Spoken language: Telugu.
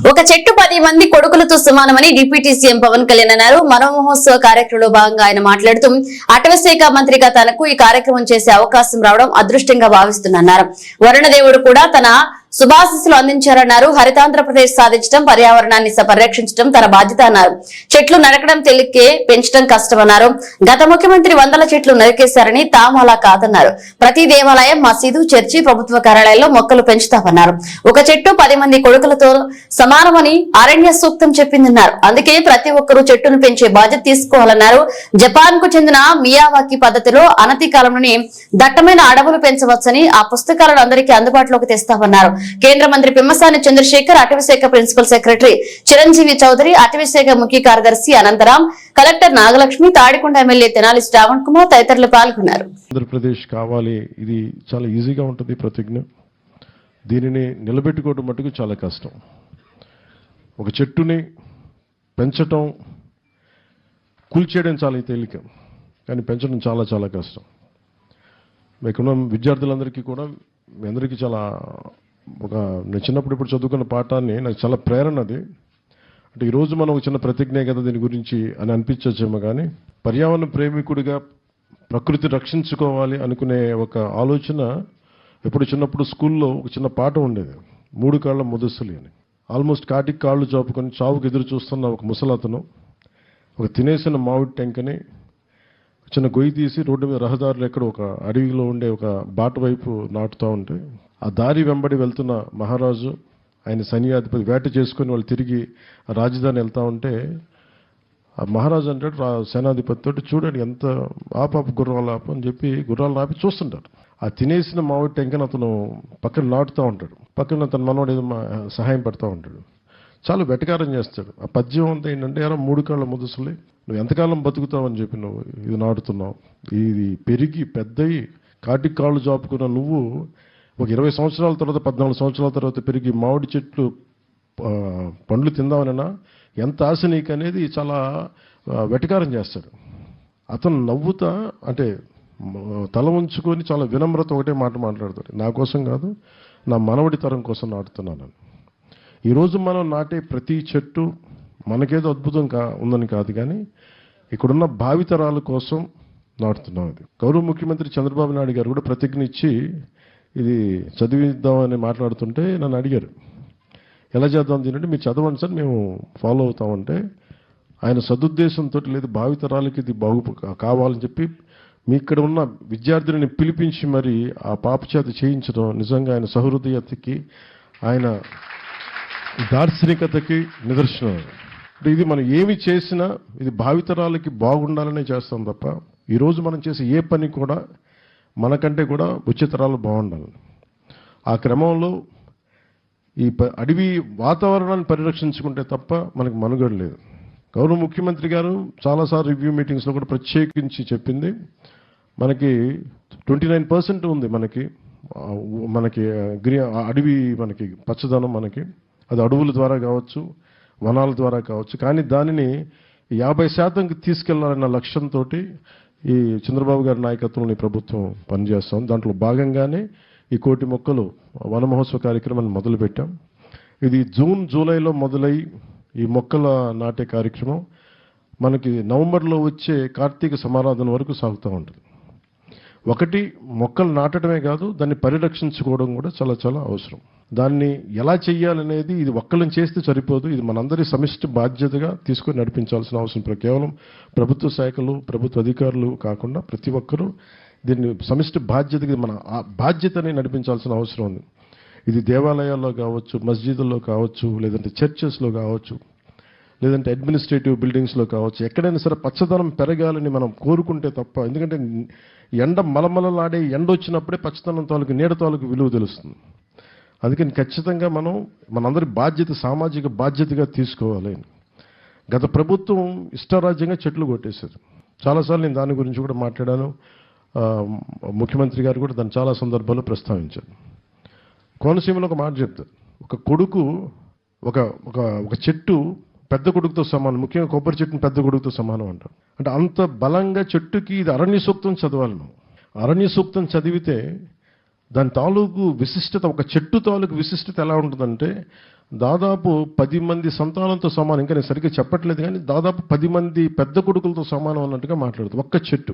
ఒక చెట్టు 10 మంది కొడుకులతో సమానమని డిప్యూటీ సీఎం పవన్ కళ్యాణ్ అన్నారు. వన మహోత్సవ కార్యక్రమంలో భాగంగా ఆయన మాట్లాడుతూ అటవీశాఖ మంత్రిగా తనకు ఈ కార్యక్రమం చేసే అవకాశం రావడం అదృష్టంగా భావిస్తున్నారు. వరుణదేవుడు కూడా తన శుభాశీస్సులు అందించారన్నారు. హరితాంధ్రప్రదేశ్ సాధించడం, పర్యావరణాన్ని పరిరక్షించడం తన బాధ్యత అన్నారు. చెట్లు నరకడం తేలికే, పెంచడం కష్టమన్నారు. గత ముఖ్యమంత్రి వందల చెట్లు నరికేశారని, తాము అలా కాదన్నారు. ప్రతి దేవాలయం, మసీదు, చర్చి, ప్రభుత్వ కార్యాలయాల్లో మొక్కలు పెంచుతామన్నారు. ఒక చెట్టు 10 మంది కొడుకులతో సమానమని అరణ్య సూక్తం చెప్పిందన్నారు. అందుకే ప్రతి ఒక్కరూ చెట్టును పెంచే బాధ్యత తీసుకోవాలన్నారు. జపాన్ కు చెందిన మియావాకి పద్ధతిలో అనతి కాలంలోనే దట్టమైన అడవులు పెంచవచ్చని, ఆ పుస్తకాలను అందరికీ అందుబాటులోకి తెస్తామన్నారు. కేంద్ర మంత్రి పెమ్మసాని చంద్రశేఖర్, అటవీశాఖ ప్రిన్సిపల్ సెక్రటరీ చిరంజీవి చౌదరి, అటవీశాఖ ముఖ్య కార్యదర్శి అనంతరాం, కలెక్టర్ నాగలక్ష్మి, తాడికొండ ఎమ్మెల్యే తెనాలి శ్రావణ్ కుమార్ తదితరులు పాల్గొన్నారు. ఆంధ్రప్రదేశ్ కావాలి, ఇది చాలా ఈజీగా ఉంటుంది ప్రతిజ్ఞ. దీనిని నిలబెట్టుకోవడం మటుకు చాలా కష్టం. ఒక చెట్టుని పెంచటం, కూల్చేయడం చాలా తేలిక, కానీ పెంచడం చాలా చాలా కష్టం. మీకున్న విద్యార్థులందరికీ కూడా మీ అందరికీ చాలా నేను చిన్నప్పుడు ఇప్పుడు చదువుకున్న పాఠాన్ని నాకు చాలా ప్రేరణ అది. అంటే ఈరోజు మనం ఒక చిన్న ప్రతిజ్ఞ కదా దీని గురించి అని అనిపించచ్చేమో, కానీ పర్యావరణ ప్రేమికుడిగా ప్రకృతి రక్షించుకోవాలి అనుకునే ఒక ఆలోచన ఎప్పుడు చిన్నప్పుడు స్కూల్లో ఒక చిన్న పాఠం ఉండేది, 3 కాళ్ళ ముదస్సులి అని. ఆల్మోస్ట్ కాటికి కాళ్ళు చాపుకొని చావుకు ఎదురు చూస్తున్న ఒక ముసలతను ఒక తినేసిన మామిడి టెంకని చిన్న గొయ్యి తీసి రోడ్డు మీద రహదారులు ఎక్కడ ఒక అడవిలో ఉండే ఒక బాట వైపు నాటుతూ ఉంటే, ఆ దారి వెంబడి వెళ్తున్న మహారాజు, ఆయన సైన్యాధిపతి వేట చేసుకుని వాళ్ళు తిరిగి రాజధాని వెళ్తూ ఉంటే, ఆ మహారాజు అంటాడు సేనాధిపతి తోటి, చూడండి ఎంత ఆపాపు గుర్రాలు ఆపు అని చెప్పి గుర్రాలు ఆపి చూస్తుంటారు. ఆ తినేసిన మామిడి టెంకని అతను పక్కన నాటుతూ ఉంటాడు, పక్కన తన మనవాడు ఏదో సహాయం పడుతూ ఉంటాడు. చాలా వెటకారం చేస్తాడు. ఆ పద్యం అంతా ఏంటంటే, ఎరా 3 కాళ్ళ ముదుసులే, నువ్వు ఎంతకాలం బతుకుతావు అని చెప్పి నువ్వు ఇది నాటుతున్నావు, ఇది పెరిగి పెద్దయి కాటికి కాళ్ళు చాపుకున్న నువ్వు ఒక 20 సంవత్సరాల తర్వాత 14 సంవత్సరాల తర్వాత పెరిగి మామిడి చెట్లు పండ్లు తిందామనైనా ఎంత ఆశ నీకు అనేది చాలా వెటకారం చేస్తాడు. అతను నవ్వుతా అంటే తల ఉంచుకొని చాలా వినమ్రత ఒకటే మాట మాట్లాడతాడు, నా కోసం కాదు, నా మనవడి తరం కోసం నాటుతున్నాను. ఈరోజు మనం నాటే ప్రతి చెట్టు మనకేదో అద్భుతం ఉందని కాదు, కానీ ఇక్కడున్న భావితరాల కోసం నాటుతున్నాం. ఇది గౌరవ ముఖ్యమంత్రి చంద్రబాబు నాయుడు గారు కూడా ప్రతిజ్ఞ ఇచ్చి ఇది చదివిద్దామని మాట్లాడుతుంటే నన్ను అడిగారు, ఎలా చేద్దాం దీనంటే, మీరు చదవండి సార్ మేము ఫాలో అవుతామంటే, ఆయన సదుద్దేశంతో లేదు భావితరాలకి ఇది కావాలని చెప్పి మీ ఇక్కడ ఉన్న విద్యార్థులని పిలిపించి మరి ఆ పాప చేత చేయించడం నిజంగా ఆయన సహృదయతకి, ఆయన దార్శనికతకి నిదర్శనం. ఇది మనం ఏమి చేసినా ఇది భావితరాలకి బాగుండాలనే చేస్తాం తప్ప, ఈరోజు మనం చేసే ఏ పని కూడా మనకంటే కూడా వచ్చే తరాలు బాగుండాలి. ఆ క్రమంలో ఈ అడవి వాతావరణాన్ని పరిరక్షించుకుంటే తప్ప మనకు మనుగడ లేదు. గౌరవ ముఖ్యమంత్రి గారు చాలాసార్లు రివ్యూ మీటింగ్స్లో కూడా ప్రత్యేకించి చెప్పింది, మనకి 29% ఉంది మనకి అడవి, మనకి పచ్చదనం, మనకి అది అడవుల ద్వారా కావచ్చు, వనాల ద్వారా కావచ్చు, కానీ దానిని 50% తీసుకెళ్లాలన్న లక్ష్యంతో ఈ చంద్రబాబు గారి నాయకత్వంలో ఈ ప్రభుత్వం పనిచేస్తాం. దాంట్లో భాగంగానే ఈ 1,00,00,000 మొక్కలు వన మహోత్సవ కార్యక్రమాన్ని మొదలుపెట్టాం. ఇది జూన్ జూలైలో మొదలై ఈ మొక్కల నాటే కార్యక్రమం మనకి నవంబర్లో వచ్చే కార్తీక సమారాధన వరకు సాగుతూ ఉంటుంది. ఒకటి మొక్కలు నాటడమే కాదు, దాన్ని పరిరక్షించుకోవడం కూడా చాలా చాలా అవసరం. దాన్ని ఎలా చెయ్యాలనేది ఇది ఒక్కళ్ళని చేస్తే సరిపోదు, ఇది మనందరి సమిష్టి బాధ్యతగా తీసుకొని నడిపించాల్సిన అవసరం. కేవలం ప్రభుత్వ శాఖలు, ప్రభుత్వ అధికారులు కాకుండా ప్రతి ఒక్కరూ దీన్ని సమిష్టి బాధ్యతగా మన బాధ్యతని నడిపించాల్సిన అవసరం ఉంది. ఇది దేవాలయాల్లో కావచ్చు, మస్జిదుల్లో కావచ్చు, లేదంటే చర్చెస్లో కావచ్చు, లేదంటే అడ్మినిస్ట్రేటివ్ బిల్డింగ్స్లో కావచ్చు, ఎక్కడైనా సరే పచ్చదనం పెరగాలని మనం కోరుకుంటే తప్ప, ఎందుకంటే ఎండ మలమలలాడే ఎండ వచ్చినప్పుడే పచ్చదనం తాలూకు నీడ తాలూకు విలువ తెలుస్తుంది. అందుకని ఖచ్చితంగా మనందరి బాధ్యత, సామాజిక బాధ్యతగా తీసుకోవాలి. గత ప్రభుత్వం ఇష్టారాజ్యంగా చెట్లు కొట్టేశారు. చాలాసార్లు నేను దాని గురించి కూడా మాట్లాడాను. ముఖ్యమంత్రి గారు కూడా దాన్ని చాలా సందర్భాల్లో ప్రస్తావించారు. కోనసీమలో ఒక మాట చెప్తారు, ఒక కొడుకు ఒక చెట్టు పెద్ద కొడుకుతో సమానం, ముఖ్యంగా కొబ్బరి చెట్టుని పెద్ద కొడుకుతో సమానం అంటారు. అంటే అంత బలంగా చెట్టుకి ఇది అరణ్య సూక్తం చదవాలి. మనం అరణ్య సూక్తం చదివితే దాని తాలూకు విశిష్టత, ఒక చెట్టు తాలూకు విశిష్టత ఎలా ఉంటుందంటే, దాదాపు 10 మంది సంతానంతో సమానం. ఇంకా నేను సరిగ్గా చెప్పట్లేదు కానీ దాదాపు 10 మంది పెద్ద కొడుకులతో సమానం అన్నట్టుగా మాట్లాడుతుంది ఒక్క చెట్టు.